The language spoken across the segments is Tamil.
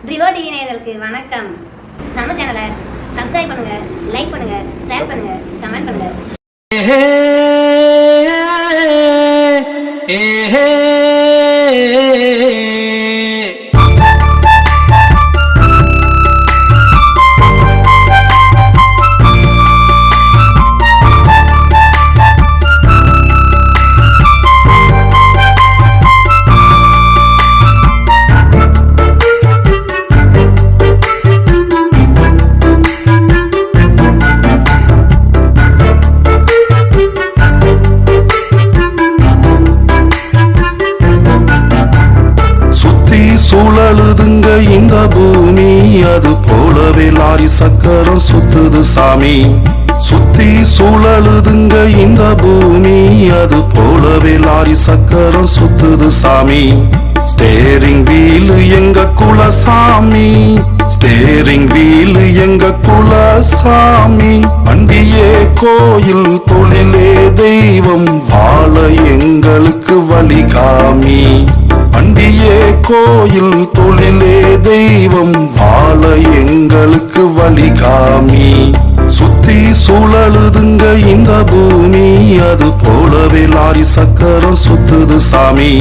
ட்ரிவோ டிவி நேயர்களுக்கு வணக்கம். நம்ம சேனலை சப்ஸ்கிரைப் பண்ணுங்க, லைக் பண்ணுங்க, ஷேர் பண்ணுங்க, கமெண்ட் பண்ணுங்க. சுழலுதுங்க இந்த பூமி, அது போலவே லாரி சக்கரம் சுத்துது சாமி. சுத்தி சுழலுதுங்க இந்த பூமி, அது போலவே லாரி சக்கரம் சுத்துது சாமி. ஸ்டேரிங் வீலு எங்க குலசாமி, ஸ்டேரிங் வீலு எங்க குலசாமி. வண்டியே கோயில், தொழிலே தெய்வம், வாழ எங்களுக்கு வழிகாமி. வண்டியே கோயில், தொழிலே தெய்வம், வாழ எங்களுக்கு வழிகாமி. சுத்தி சுழலுதுங்க இந்த பூமி, அது போலவே லாரி சக்கரம் சுத்துது சாமி.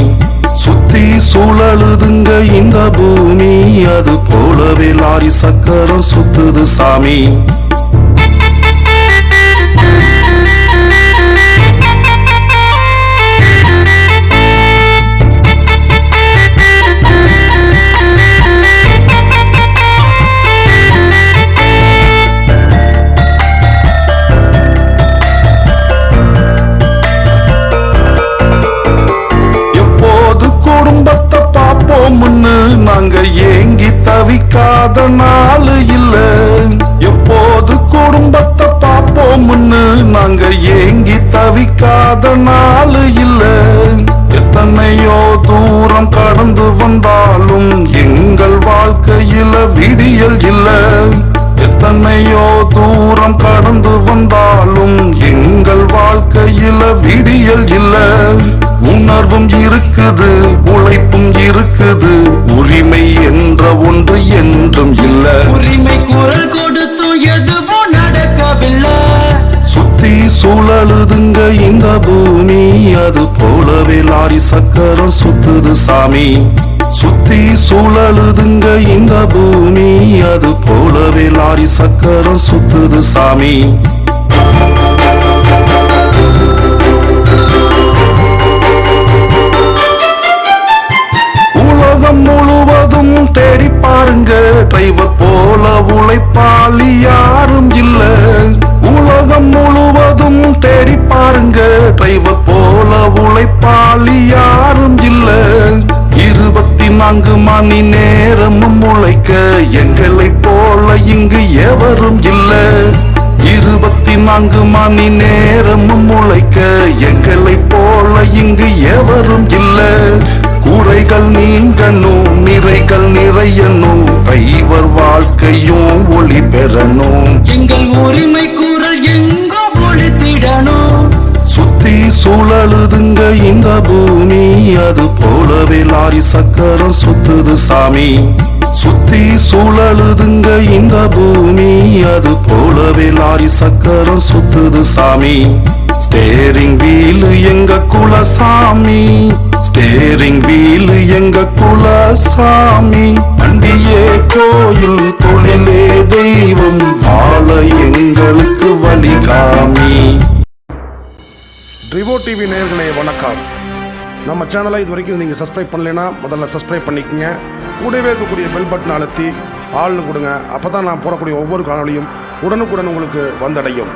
சுத்தி சுழலுதுங்க இந்த பூமி, அது போலவே லாரி சக்கரம் சுத்துது சாமி. குடும்பத்தை பாப்போம்னு நாங்க ஏங்கி தவிக்காத நாள் இல்ல. எப்போது குடும்பத்தை பாப்போம்னு நாங்க ஏங்கி தவிக்காத நாள் இல்ல. எத்தனையோ தூரம் கடந்து வந்தாலும் எங்கள் வாழ்க்கையில விடியல் இல்ல. எத்தனையோ தூரம் கடந்து வந்தாலும் எங்கள் வாழ்க்கையில விடியல் இல்ல. உணர்வும் இருக்குது, உழைப்பும் இருக்குது, உரிமை என்ற ஒன்று என்றும் இல்ல. உரிமை குரல் கொடுத்தும் எதுவும் நடக்கவில்லை. சுத்தி சுழலுதுங்க இந்த பூமி, அது போலவே லாரி சக்கரம் சுத்துது சாமி. சுத்தி சுழலுதுங்க இந்த பூமி, அது போலவே லாரி சக்கரம் சுத்துது சாமி. உலகம் முழுவதும் தேடி பாருங்க, டிரைவர் போல உழைப்பாளி யாரும் இல்ல. உலகம் முழுவதும் தேடி பாருங்க, டிரைவர் போல உழைப்பாளி யாரும் இல்ல. 24 மணி நேரமும் உழைக்க எங்களை போல இங்கு எவரும் இல்ல. 24 மணி நேரமும் உழைக்க எங்களை போல இங்கு எவரும் இல்ல. குறைகள் நீங்கணும், நிறைகள் நிறையணும், டிரைவர் வாழ்க்கையும் ஒளி பெறணும். எங்கள் உரிமை குரல் எங்கோ ஒளித்திடணும். சுத்தி சுழலுதுங்க இந்த பூமி, அது போலவே லாரி சக்கரம் சுத்துது சாமி. சுத்தி சுழலுதுங்க இந்த பூமி, அது போலவே லாரி சக்கரம் சுத்துது சாமி. ஸ்டேரிங் வீலு எங்க குலசாமி, ஸ்டேரிங் வீலு எங்க குலசாமி. வண்டியே கோயில், தொழிலே தெய்வம், வாழ எங்களுக்கு வழிகாமி. ட்ரிவோ டிவி நேயர்களே வணக்கம். நம்ம சேனலை இது வரைக்கும் நீங்கள் சப்ஸ்கிரைப் பண்ணலைன்னா முதல்ல சப்ஸ்கிரைப் பண்ணிக்கங்க. கூடவே இருக்கக்கூடிய பெல் பட்டன் அழுத்தி ஆள்னு கொடுங்க. அப்போ தான் நான் போடக்கூடிய ஒவ்வொரு காணொலியும் உடனுக்குடன் உங்களுக்கு வந்தடையும்.